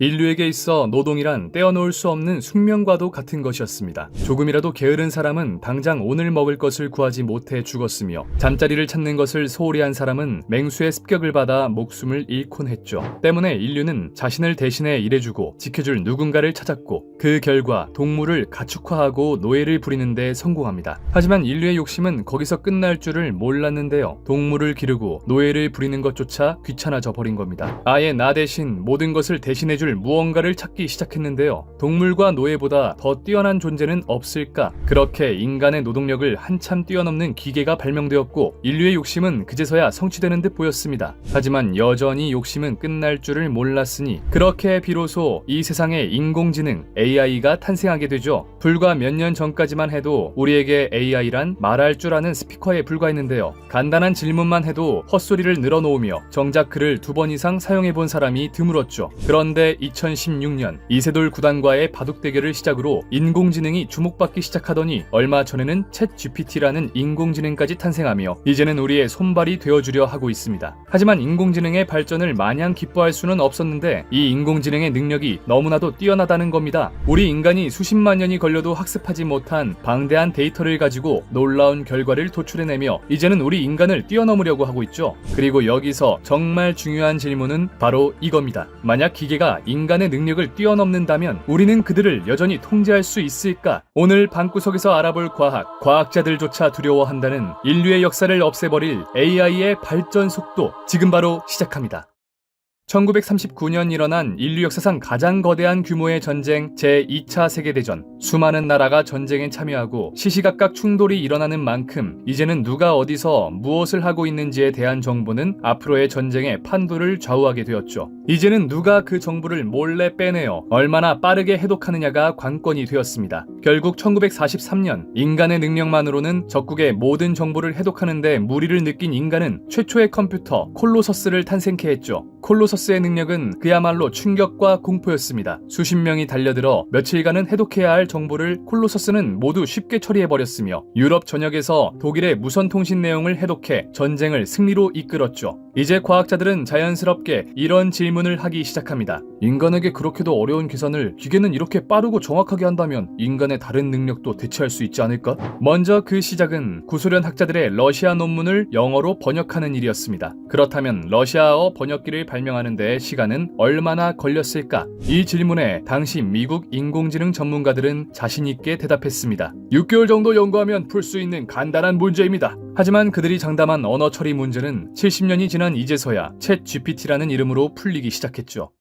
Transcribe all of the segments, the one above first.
인류에게 있어 노동이란 떼어놓을 수 없는 숙명과도 같은 것이었습니다. 조금이라도 게으른 사람은 당장 오늘 먹을 것을 구하지 못해 죽었으며 잠자리를 찾는 것을 소홀히 한 사람은 맹수의 습격을 받아 목숨을 잃곤 했죠. 때문에 인류는 자신을 대신해 일해주고 지켜줄 누군가를 찾았고 그 결과 동물을 가축화하고 노예를 부리는 데 성공합니다. 하지만 인류의 욕심은 거기서 끝날 줄을 몰랐는데요. 동물을 기르고 노예를 부리는 것조차 귀찮아져 버린 겁니다. 아예 나 대신 모든 것을 대신해줄 무언가를 찾기 시작했는데요. 동물과 노예보다 더 뛰어난 존재는 없을까? 그렇게 인간의 노동력을 한참 뛰어넘는 기계가 발명되었고 인류의 욕심은 그제서야 성취되는 듯 보였습니다. 하지만 여전히 욕심은 끝날 줄을 몰랐으니 그렇게 비로소 이 세상에 인공지능 AI가 탄생하게 되죠. 불과 몇 년 전까지만 해도 우리에게 AI란 말할 줄 아는 스피커에 불과했는데요. 간단한 질문만 해도 헛소리를 늘어놓으며 정작 그를 2번 이상 사용해본 사람이 드물었죠. 그런데 2016년 이세돌 구단과의 바둑 대결을 시작으로 인공지능이 주목받기 시작하더니 얼마 전에는 챗 GPT라는 인공지능까지 탄생하며 이제는 우리의 손발이 되어주려 하고 있습니다. 하지만 인공지능의 발전을 마냥 기뻐할 수는 없었는데 이 인공지능의 능력이 너무나도 뛰어나다는 겁니다. 우리 인간이 수십만 년이 걸려도 학습하지 못한 방대한 데이터를 가지고 놀라운 결과를 도출해내며 이제는 우리 인간을 뛰어넘으려고 하고 있죠. 그리고 여기서 정말 중요한 질문은 바로 이겁니다. 만약 기계가 인간의 능력을 뛰어넘는다면 우리는 그들을 여전히 통제할 수 있을까? 오늘 방구석에서 알아볼 과학자들조차 두려워한다는 인류의 역사를 없애버릴 AI의 발전 속도, 지금 바로 시작합니다. 1939년 일어난 인류 역사상 가장 거대한 규모의 전쟁 제2차 세계대전. 수많은 나라가 전쟁에 참여하고 시시각각 충돌이 일어나는 만큼 이제는 누가 어디서 무엇을 하고 있는지에 대한 정보는 앞으로의 전쟁의 판도를 좌우하게 되었죠. 이제는 누가 그 정보를 몰래 빼내어 얼마나 빠르게 해독하느냐가 관건이 되었습니다. 결국 1943년 인간의 능력만으로는 적국의 모든 정보를 해독하는데 무리를 느낀 인간은 최초의 컴퓨터 콜로서스를 탄생케 했죠. 콜로서스의 능력은 그야말로 충격과 공포였습니다. 수십 명이 달려들어 며칠간은 해독해야 할 정보를 콜로서스는 모두 쉽게 처리해버렸으며 유럽 전역에서 독일의 무선통신 내용을 해독해 전쟁을 승리로 이끌었죠. 이제 과학자들은 자연스럽게 이런 질문을 하기 시작합니다. 인간에게 그렇게도 어려운 계산을 기계는 이렇게 빠르고 정확하게 한다면 인간의 다른 능력도 대체할 수 있지 않을까? 먼저 그 시작은 구소련 학자들의 러시아 논문을 영어로 번역하는 일이었습니다. 그렇다면 러시아어 번역기를 발명하는 데 시간은 얼마나 걸렸을까? 이 질문에 당시 미국 인공지능 전문가들은 자신있게 대답했습니다. 6개월 정도 연구하면 풀 수 있는 간단한 문제입니다. 하지만 그들이 장담한 언어 처리 문제는 70년이 지난 이제서야 챗 GPT라는 이름으로 풀리기 시작했죠.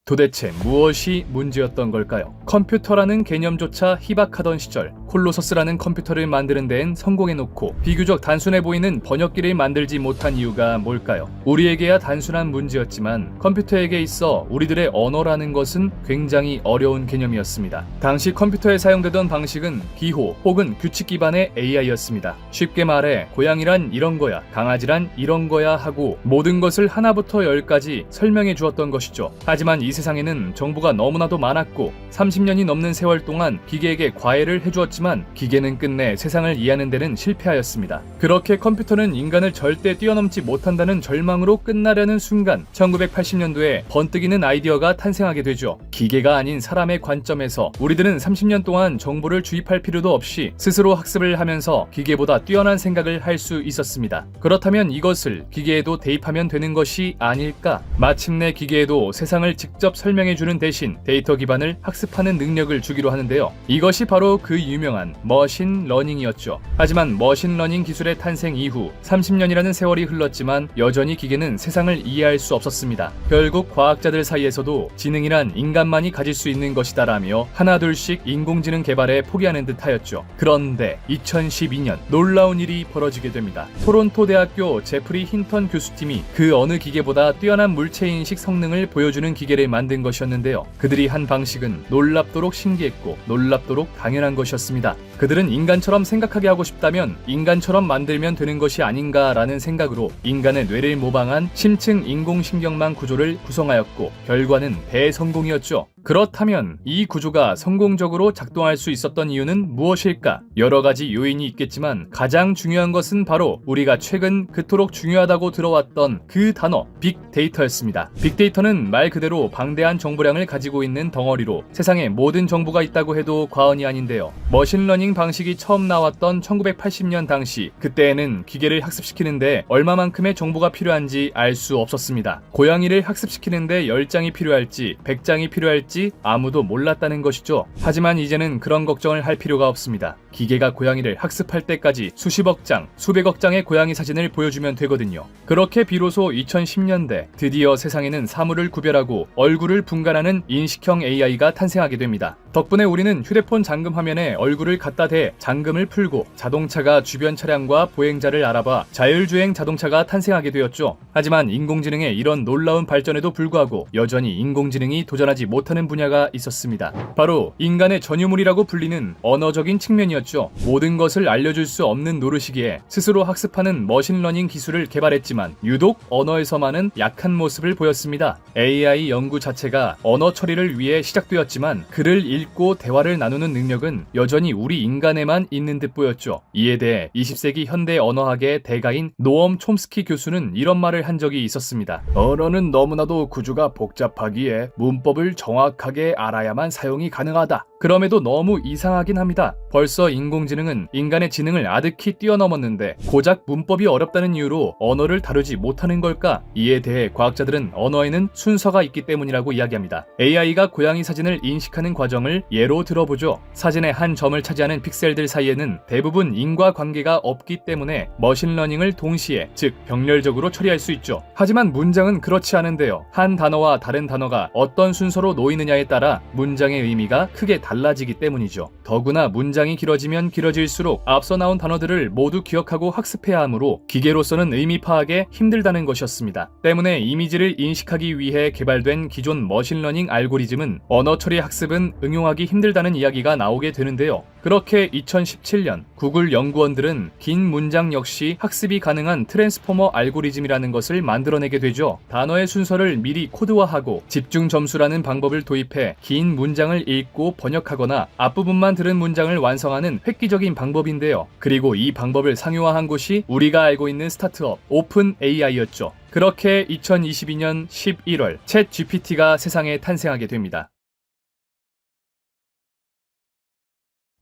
도대체 무엇이 문제였던 걸까요? 컴퓨터라는 개념조차 희박하던 시절 콜로서스라는 컴퓨터를 만드는 데엔 성공해놓고 비교적 단순해 보이는 번역기를 만들지 못한 이유가 뭘까요? 우리에게야 단순한 문제였지만 컴퓨터에게 있어 우리들의 언어라는 것은 굉장히 어려운 개념이었습니다. 당시 컴퓨터에 사용되던 방식은 기호 혹은 규칙 기반의 AI였습니다. 쉽게 말해 고양이란 이런 거야, 강아지란 이런 거야 하고 모든 것을 하나부터 열까지 설명해 주었던 것이죠. 하지만 이 세상에는 정보가 너무나도 많았고 30년이 넘는 세월 동안 기계에게 과외를 해주었지만 기계는 끝내 세상을 이해하는 데는 실패하였습니다. 그렇게 컴퓨터는 인간을 절대 뛰어넘지 못한다는 절망으로 끝나려는 순간 1980년도에 번뜩이는 아이디어가 탄생하게 되죠. 기계가 아닌 사람의 관점에서 우리들은 30년 동안 정보를 주입할 필요도 없이 스스로 학습을 하면서 기계보다 뛰어난 생각을 할 수 있었습니다. 그렇다면 이것을 기계에도 대입하면 되는 것이 아닐까? 마침내 기계에도 세상을 직접 설명해주는 대신 데이터 기반을 학습하는 능력을 주기로 하는데요. 이것이 바로 그 유명한 머신러닝이었죠. 하지만 머신러닝 기술의 탄생 이후 30년이라는 세월이 흘렀지만 여전히 기계는 세상을 이해할 수 없었습니다. 결국 과학자들 사이에서도 지능이란 인간만이 가질 수 있는 것이다라며 하나둘씩 인공지능 개발에 포기하는 듯하였죠. 그런데 2012년 놀라운 일이 벌어지게 됩니다. 토론토 대학교 제프리 힌턴 교수팀이 그 어느 기계보다 뛰어난 물체인식 성능을 보여주는 기계를 만든 것이었는데요. 그들이 한 방식은 놀랍도록 신기했고 놀랍도록 당연한 것이었습니다. 그들은 인간처럼 생각하게 하고 싶다면 인간처럼 만들면 되는 것이 아닌가라는 생각으로 인간의 뇌를 모방한 심층 인공신경망 구조를 구성하였고 결과는 대성공이었죠. 그렇다면 이 구조가 성공적으로 작동할 수 있었던 이유는 무엇일까? 여러 가지 요인이 있겠지만 가장 중요한 것은 바로 우리가 최근 그토록 중요하다고 들어왔던 그 단어 빅데이터였습니다. 빅데이터는 말 그대로 방대한 정보량을 가지고 있는 덩어리로 세상에 모든 정보가 있다고 해도 과언이 아닌데요. 머신러닝 방식이 처음 나왔던 1980년 당시, 그때에는 기계를 학습시키는데 얼마만큼의 정보가 필요한지 알 수 없었습니다. 고양이를 학습시키는데 10장이 필요할지 100장이 필요할지 아무도 몰랐다는 것이죠. 하지만 이제는 그런 걱정을 할 필요가 없습니다. 기계가 고양이를 학습할 때까지 수십억 장, 수백억 장의 고양이 사진을 보여주면 되거든요. 그렇게 비로소 2010년대 드디어 세상에는 사물을 구별하고 얼굴을 분간하는 인식형 AI가 탄생하게 됩니다. 덕분에 우리는 휴대폰 잠금 화면에 얼굴을 갖다 대 잠금을 풀고 자동차가 주변 차량과 보행자를 알아봐 자율주행 자동차가 탄생하게 되었죠. 하지만 인공지능의 이런 놀라운 발전에도 불구하고 여전히 인공지능이 도전하지 못하는 분야가 있었습니다. 바로 인간의 전유물이라고 불리는 언어적인 측면이었죠. 모든 것을 알려줄 수 없는 노릇이기에 스스로 학습하는 머신러닝 기술을 개발했지만 유독 언어에서만은 약한 모습을 보였습니다. AI 연구 자체가 언어 처리를 위해 시작되었지만 글을 읽고 대화를 나누는 능력은 여전히 우리 인간에만 있는 듯 보였죠. 이에 대해 20세기 현대 언어학의 대가인 노엄 촘스키 교수는 이런 말을 한 적이 있었습니다. 언어는 너무나도 구조가 복잡하기에 문법을 정확하게 알아야만 사용이 가능하다. 그럼에도 너무 이상하긴 합니다. 벌써 인공지능은 인간의 지능을 아득히 뛰어넘었는데 고작 문법이 어렵다는 이유로 언어를 다루지 못하는 걸까? 이에 대해 과학자들은 언어에는 순서가 있기 때문이라고 이야기합니다. AI가 고양이 사진을 인식하는 과정을 예로 들어보죠. 사진의 한 점을 차지하는 픽셀들 사이에는 대부분 인과관계가 없기 때문에 머신러닝을 동시에, 즉 병렬적으로 처리할 수 있죠. 하지만 문장은 그렇지 않은데요. 한 단어와 다른 단어가 어떤 순서로 놓이느냐에 따라 문장의 의미가 크게 달라지기 때문이죠. 더구나 문장이 길어지면 길어질수록 앞서 나온 단어들을 모두 기억하고 학습해야 하므로 기계로서는 의미 파악에 힘들다는 것이었습니다. 때문에 이미지를 인식하기 위해 개발된 기존 머신러닝 알고리즘은 언어 처리 학습은 응용하기 힘들다는 이야기가 나오게 되는데요. 그렇게 2017년 구글 연구원들은 긴 문장 역시 학습이 가능한 트랜스포머 알고리즘이라는 것을 만들어내게 되죠. 단어의 순서를 미리 코드화하고 집중 점수라는 방법을 도입해 긴 문장을 읽고 번역하거나 앞부분만 들은 문장을 완성하는 획기적인 방법인데요. 그리고 이 방법을 상용화한 곳이 우리가 알고 있는 스타트업 오픈 AI였죠. 그렇게 2022년 11월 챗 GPT가 세상에 탄생하게 됩니다.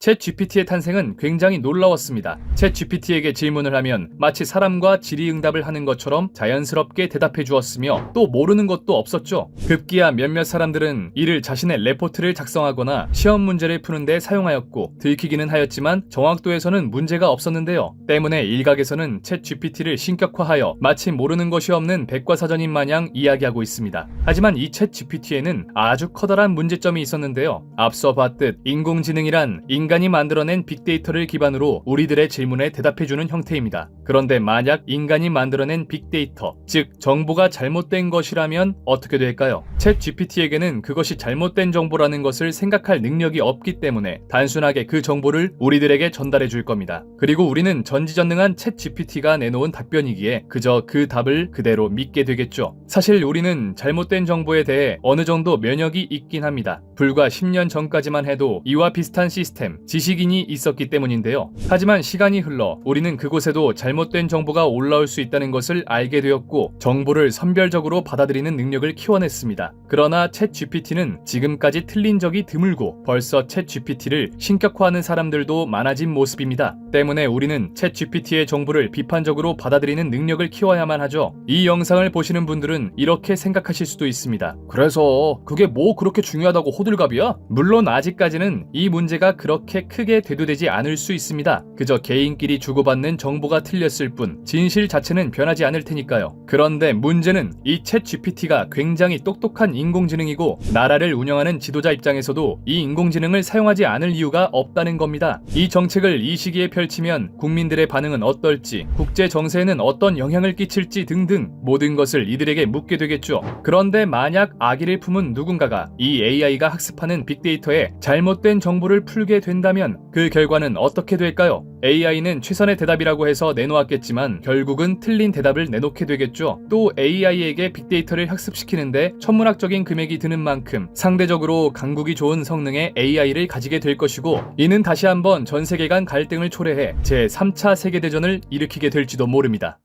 챗 GPT의 탄생은 굉장히 놀라웠습니다. 챗 GPT에게 질문을 하면 마치 사람과 질의응답을 하는 것처럼 자연스럽게 대답해 주었으며 또 모르는 것도 없었죠. 급기야 몇몇 사람들은 이를 자신의 레포트를 작성하거나 시험 문제를 푸는데 사용하였고 들키기는 하였지만 정확도에서는 문제가 없었는데요. 때문에 일각에서는 챗 GPT를 신격화하여 마치 모르는 것이 없는 백과사전인 마냥 이야기하고 있습니다. 하지만 이 챗 GPT에는 아주 커다란 문제점이 있었는데요. 앞서 봤듯 인공지능이란 인간이 만들어낸 빅데이터를 기반으로 우리들의 질문에 대답해주는 형태입니다. 그런데 만약 인간이 만들어낸 빅데이터, 즉 정보가 잘못된 것이라면 어떻게 될까요? 챗 GPT에게는 그것이 잘못된 정보라는 것을 생각할 능력이 없기 때문에 단순하게 그 정보를 우리들에게 전달해 줄 겁니다. 그리고 우리는 전지전능한 챗 GPT가 내놓은 답변이기에 그저 그 답을 그대로 믿게 되겠죠. 사실 우리는 잘못된 정보에 대해 어느 정도 면역이 있긴 합니다. 불과 10년 전까지만 해도 이와 비슷한 시스템, 지식인이 있었기 때문인데요. 하지만 시간이 흘러 우리는 그곳에도 잘못된 정보가 올라올 수 있다는 것을 알게 되었고 정보를 선별적으로 받아들이는 능력을 키워냈습니다. 그러나 챗 GPT는 지금까지 틀린 적이 드물고 벌써 챗 GPT를 신격화하는 사람들도 많아진 모습입니다. 때문에 우리는 챗 GPT의 정보를 비판적으로 받아들이는 능력을 키워야만 하죠. 이 영상을 보시는 분들은 이렇게 생각하실 수도 있습니다. 그래서 그게 뭐 그렇게 중요하다고 호들갑이야? 물론 아직까지는 이 문제가 그렇게 크게 대두되지 않을 수 있습니다. 그저 개인끼리 주고받는 정보가 틀렸을 뿐 진실 자체는 변하지 않을 테니까요. 그런데 문제는 이 챗 GPT가 굉장히 똑똑한 인공지능이고 나라를 운영하는 지도자 입장에서도 이 인공지능을 사용하지 않을 이유가 없다는 겁니다. 이 정책을 이 시기에 펼치면 국민들의 반응은 어떨지, 국제 정세에는 어떤 영향을 끼칠지 등등 모든 것을 이들에게 묻게 되겠죠. 그런데 만약 악의를 품은 누군가가 이 AI가 학습하는 빅데이터에 잘못된 정보를 풀게 된다면 된다면 그 결과는 어떻게 될까요? AI는 최선의 대답이라고 해서 내놓았겠지만 결국은 틀린 대답을 내놓게 되겠죠. 또 AI에게 빅데이터를 학습시키는데 천문학적인 금액이 드는 만큼 상대적으로 강국이 좋은 성능의 AI를 가지게 될 것이고, 이는 다시 한번 전 세계 간 갈등을 초래해 제3차 세계대전을 일으키게 될지도 모릅니다.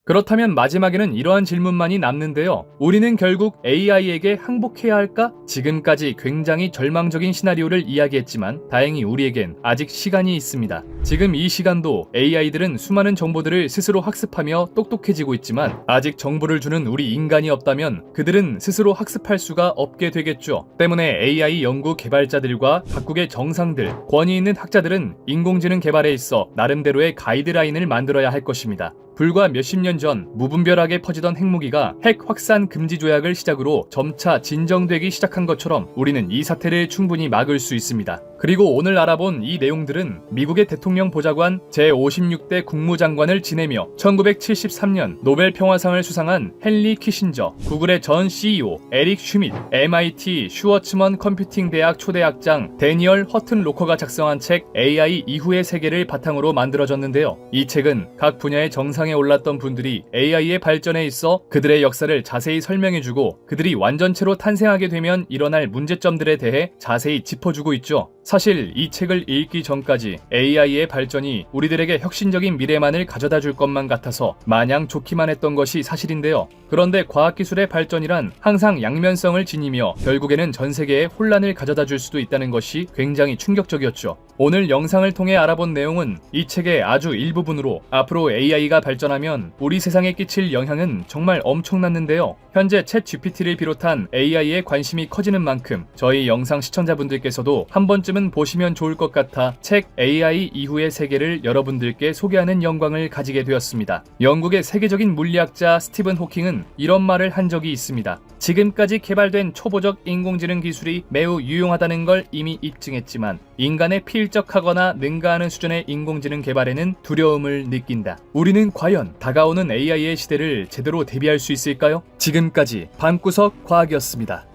그렇다면 마지막에는 이러한 질문만이 남는데요. 우리는 결국 AI에게 항복해야 할까? 지금까지 굉장히 절망적인 시나리오를 이야기했지만 다행히 우리에겐 아직 시간이 있습니다. 지금 이 시간도 AI들은 수많은 정보들을 스스로 학습하며 똑똑해지고 있지만 아직 정보를 주는 우리 인간이 없다면 그들은 스스로 학습할 수가 없게 되겠죠. 때문에 AI 연구 개발자들과 각국의 정상들, 권위 있는 학자들은 인공지능 개발에 있어 나름대로의 가이드라인을 만들어야 할 것입니다. 불과 몇십 년 전 무분별하게 퍼지던 핵무기가 핵 확산 금지 조약을 시작으로 점차 진정되기 시작한 것처럼 우리는 이 사태를 충분히 막을 수 있습니다. 그리고 오늘 알아본 이 내용들은 미국의 대통령 보좌관 제56대 국무장관을 지내며 1973년 노벨 평화상을 수상한 헨리 키신저, 구글의 전 CEO 에릭 슈밋, MIT 슈워츠먼 컴퓨팅 대학 초대학장 데니얼 허튼 로커가 작성한 책 AI 이후의 세계를 바탕으로 만들어졌는데요. 이 책은 각 분야의 정상에 올랐던 분들이 AI의 발전에 있어 그들의 역사를 자세히 설명해주고 그들이 완전체로 탄생하게 되면 일어날 문제점들에 대해 자세히 짚어주고 있죠. 사실 이 책을 읽기 전까지 AI의 발전이 우리들에게 혁신적인 미래만을 가져다 줄 것만 같아서 마냥 좋기만 했던 것이 사실인데요. 그런데 과학기술의 발전이란 항상 양면성을 지니며 결국에는 전 세계에 혼란을 가져다 줄 수도 있다는 것이 굉장히 충격적이었죠. 오늘 영상을 통해 알아본 내용은 이 책의 아주 일부분으로 앞으로 AI가 발전하면 우리 세상에 끼칠 영향은 정말 엄청났는데요. 현재 챗 GPT를 비롯한 AI에 관심이 커지는 만큼 저희 영상 시청자분들께서도 한 번쯤은 보시면 좋을 것 같아 책 AI 이후의 세계를 여러분들께 소개하는 영광을 가지게 되었습니다. 영국의 세계적인 물리학자 스티븐 호킹은 이런 말을 한 적이 있습니다. 지금까지 개발된 초보적 인공지능 기술이 매우 유용하다는 걸 이미 입증했지만 인간에 필적하거나 능가하는 수준의 인공지능 개발에는 두려움을 느낀다. 우리는 과연 다가오는 AI의 시대를 제대로 대비할 수 있을까요? 지금까지 방구석 과학이었습니다.